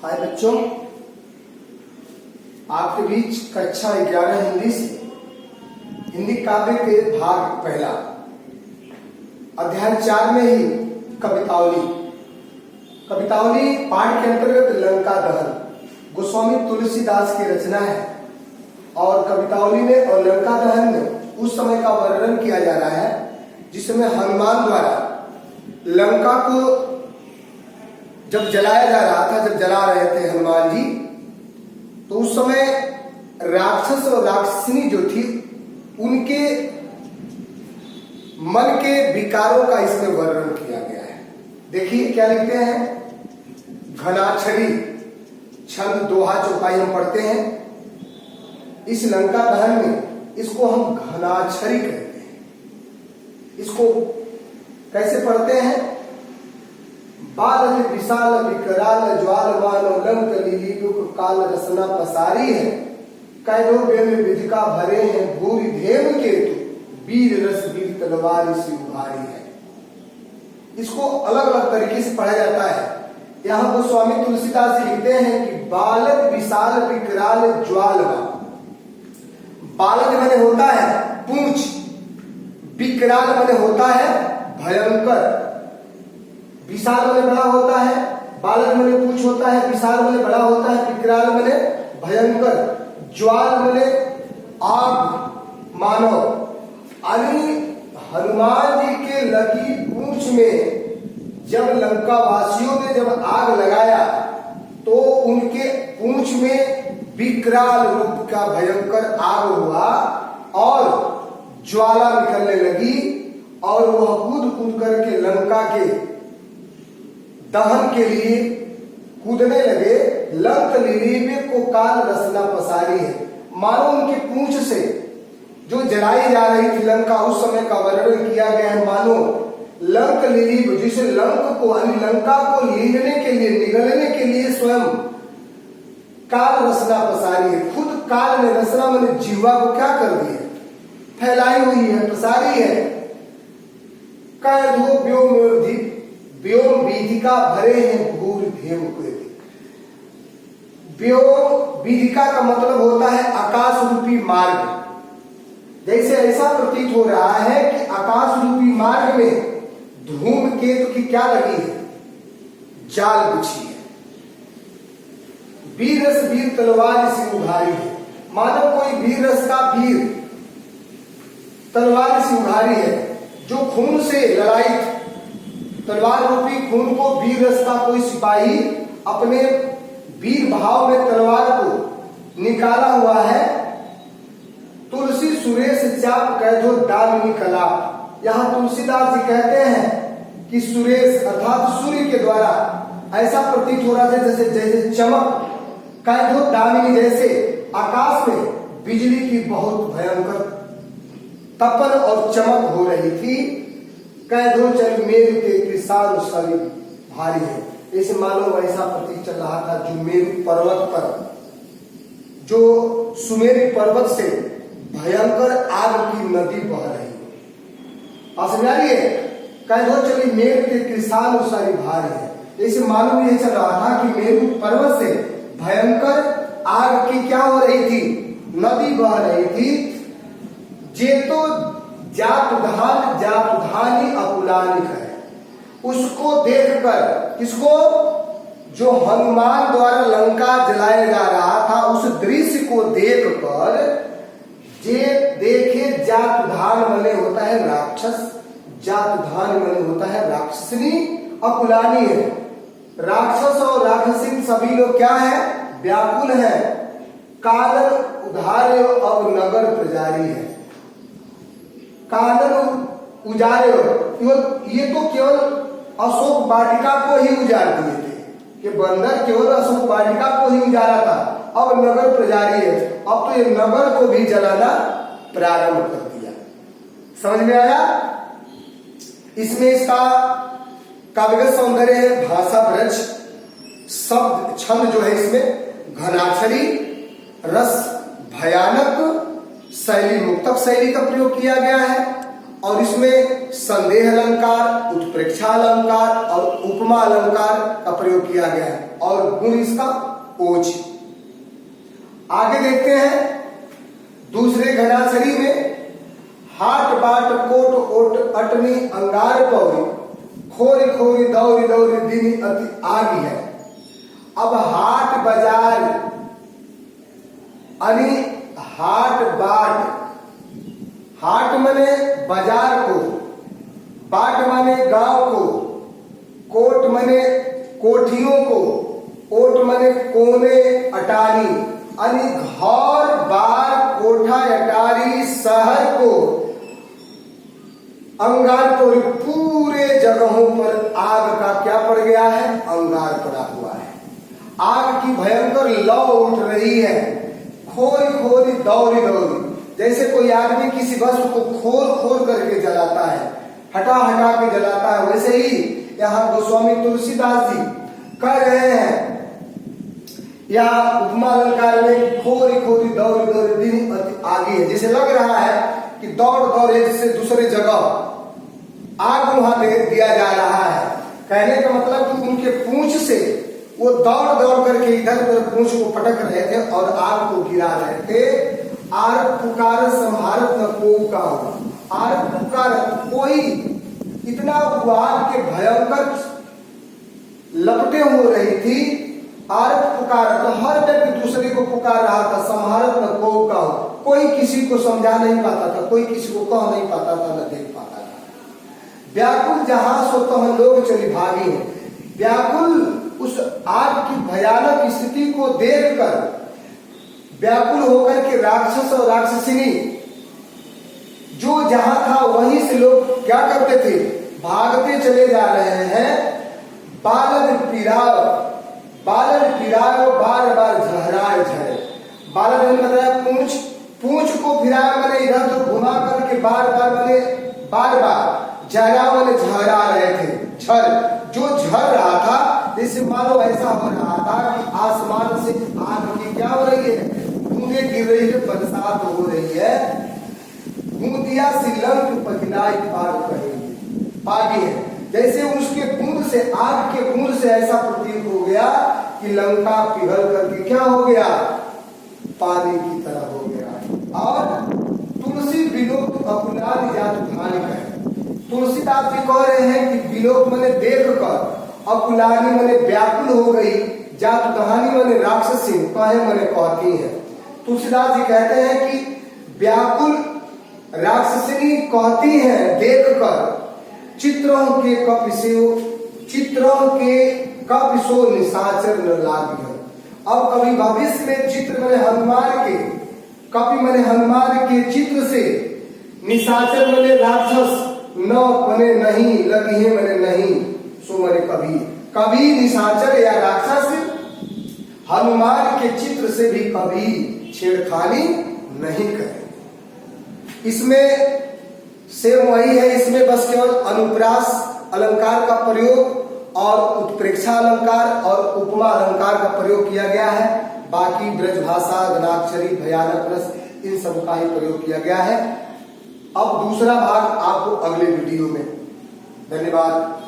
हाय बच्चों, आपके बीच कक्षा 11 हिंदी से हिंदी काव्य के भाग पहला अध्याय 4 में ही कवितावली पाठ के अंतर्गत लंका दहन गोस्वामी तुलसीदास की रचना है। और कवितावली में और लंका दहन में उस समय का वर्णन किया जा रहा है जिसमें हनुमान द्वारा लंका को जब जलाया जा रहा था, जब जला रहे थे हनुमान जी, तो उस समय राक्षस और राक्षसिनी जो थी उनके मन के विकारों का इसमें वर्णन किया गया है। देखिए क्या लिखते हैं। घनाक्षरी छंद दोहा चौपाई हम पढ़ते हैं। इस लंका दहन में इसको हम घनाक्षरी कहते हैं। इसको कैसे पढ़ते हैं। बाल विशाल विकराल ज्वालवान लंक लीलीलुक काल रसना पसारी है। कैदो बेल विधिका भरे हैं भूरी धेम के तु वीर रस वीर तलवार से उभारी है। इसको अलग अलग तरीके से पढ़ा जाता है। यहाँ गोस्वामी तुलसीदास लिखते हैं कि बालक विशाल विकराल ज्वालवान। बालक माने होता है पूंछ, विकराल माने होता है भयंकर, विशाल माने बड़ा होता है, बालक माने पूंछ होता है, विशाल माने बड़ा होता है, विकराल माने भयंकर, ज्वाल माने आग मानव। यानी हनुमान जी के लगी पूंछ में जब लंका वासियों ने जब आग लगाया तो उनके पूंछ में विकराल रूप का भयंकर आग हुआ और ज्वाला निकलने लगी और वह कूद कूद करके लंका के दहन के लिए कूदने लगे। लंक लीलीबे को काल रसना पसारी है। मानो उनकी पूंछ से जो जलाई जा रही थी लंका, उस समय का वर्णन किया गया है। मानो लंक लीलीब, जिसे लंक को लंका को लीलने के लिए, निगलने के लिए स्वयं काल रसना पसारी है। खुद काल ने रसना मैंने जीवा को क्या कर दिया, फैलाई हुई है, पसारी है। कैदो व्योम विधिका भरे हैं भूर धेम को। व्योम विधिका का मतलब होता है आकाश रूपी मार्ग। जैसे ऐसा प्रतीत हो रहा है कि आकाश रूपी मार्ग में धूमकेतु की क्या लगी है, जाल बिछी है। वीर रस वीर तलवार से उभारी है। मानो कोई वीर रस का वीर तलवार से उभारी है, जो खून से लड़ाई, तलवार रूपी खून को वीर रस का कोई सिपाही अपने वीर भाव में तलवार को निकाला हुआ है। तुलसी सुरेश चाप कैदो दामिनी कला। यहाँ तुलसीदास जी कहते हैं कि सुरेश अर्थात सूर्य के द्वारा ऐसा प्रतीत हो रहा था जैसे जैसे चमक, कैदो दामिनी जैसे आकाश में बिजली की बहुत भयंकर तपन और चमक हो रही थी। कैदो चल मेरु के किसान सभी भारी है। ऐसे मानो ऐसा प्रतीत चल रहा था जो मेरु पर्वत पर, जो सुमेरु पर्वत से भयंकर आग की नदी बह रही है। समझ आ रही है। कैदो चली मेरु के किसान सारी भारी है। ऐसे मालूम यह चल रहा था कि मेरु पर्वत से भयंकर आग की क्या हो रही थी, नदी बह रही थी। जेतो जात धानी अकुलानिक है। उसको देखकर, किसको, जो हनुमान द्वारा लंका जलाया जा रहा था, उस दृश्य को देखकर जे देखे जात धान मने होता है राक्षस, जात धान मने होता है राक्षसिनी, अकुलानी है। राक्षस और राक्षसिन सभी लोग क्या है, व्याकुल है। कानन उधारे अब नगर प्रजारी है। कानन उजारे, ये तो केवल अशोक वाटिका को ही उजाड़ दिए थे कि बंदर केवल अशोक वाटिका को ही उजाड़ा था। अब नगर प्रजारी है, अब तो ये नगर को भी जलाना प्रारंभ कर दिया। समझ में आया। इसमें इसका काव्यगत सौंदर्य है, भाषा ब्रज, शब्द छंद जो है इसमें घनाक्षरी, रस भयानक, शैली मुक्तक शैली का प्रयोग किया गया है और इसमें संदेह अलंकार, उत्प्रेक्षा अलंकार और उपमा अलंकार का प्रयोग किया गया है और गुण इसका ओज। आगे देखते हैं दूसरे घनाक्षरी में, हाट बाट कोट ओट अटनी अंगार पौरी, खोरी खोरी दौरी दौरी दिन अति आगी है। अब हाट बाजार यानी हाट बाट, हाट माने बाजार को, बाट माने गांव को, कोट माने कोठियों को, ओट माने कोने अटारी यानी घर बार कोठा अटारी शहर को, अंगार पर पूरे जगहों पर आग का क्या पड़ गया है, अंगार पड़ा हुआ है। आग की भयंकर लौ उठ रही है, खोरी खोरी दौरी दौरी, जैसे कोई आदमी किसी वस्तु को खोर खोर करके जलाता है, हटा हटा के जलाता है, वैसे ही यहाँ गोस्वामी तुलसीदास जी कह रहे हैं यहाँ उपमा अलंकार में खोरी खोरी दौरी दौरी दिन अति आगे है। जैसे लग रहा है कि दौड़ दौड़ एक से दूसरे जगह आग वहां दे दिया जा रहा है। कहने का मतलब कि उनके पूंछ से वो दौड़ दौड़ करके इधर उधर पूंछ को पटक रहे थे और आग को गिरा रहे थे। आर पुकार संहारत न को का, आर पुकार, कोई इतना आग के भयंकर लपटे हो रही थी। आर पुकार, तो हर व्यक्ति दूसरे को पुकार रहा था। संहारत न को का, कोई किसी को समझा नहीं पाता था, कोई किसी को कह नहीं पाता था, न देख पाता था। व्याकुल जहां सो तो हम लोग चली भागी है। व्याकुल उस आग की भयानक स्थिति को देखकर व्याकुल होकर के राक्षस और राक्षसिनी जो जहां था वहीं से लोग क्या करते थे, भागते चले जा रहे हैं। बालन पीराव, बालन पीराव बार बार झहराए झरे। बालन ने बताया पूंछ, पूंछ को फिराया मैंने इधर तो घुमा करके बार बार मैंने बार बार जहरा मैंने झहरा रहे थे। झर जो झर रहा था जैसे मानो ऐसा हो रहा था कि आसमान से आग की क्या हो रही है, बूंदे गिर रही है, बरसात हो रही है। बूंदिया सिलंक पगिलाई पार करेंगे पागी है। जैसे उसके बूंद से, आग के बूंद से ऐसा प्रतीत हो गया कि लंका पिघल करके क्या हो गया, पानी की तरह हो गया। और तुलसी विलोक अकुलाल जात धान है। तुलसीदास जी कह रहे हैं कि विलोक मैंने देख कर अकुलानी मैंने व्याकुल हो गई, जात दहानी मैंने राक्षसी कहे मैंने कहती है। तुलसीदास जी कहते हैं कि व्याकुल राक्षसिनी कहती है देख कर, चित्रों के कपिसो, चित्रों के कपिसो निशाचर न लागी है। अब कभी भविष्य में चित्र मैंने हनुमान के, कपि मैंने हनुमान के चित्र से निशाचर मैंने राक्षस न बने नहीं लगी है मैंने नहीं, सो मैंने कभी कभी निशाचर या राक्षस हनुमान के चित्र से भी कभी छेड़खानी नहीं करें। इसमें सेम वही है, इसमें बस केवल अनुप्रास अलंकार का प्रयोग और उत्प्रेक्षा अलंकार और उपमा अलंकार का प्रयोग किया गया है। बाकी ब्रजभाषा, घनाक्षरी, भयानक रस, इन सब का ही प्रयोग किया गया है। अब दूसरा भाग आपको अगले वीडियो में। धन्यवाद।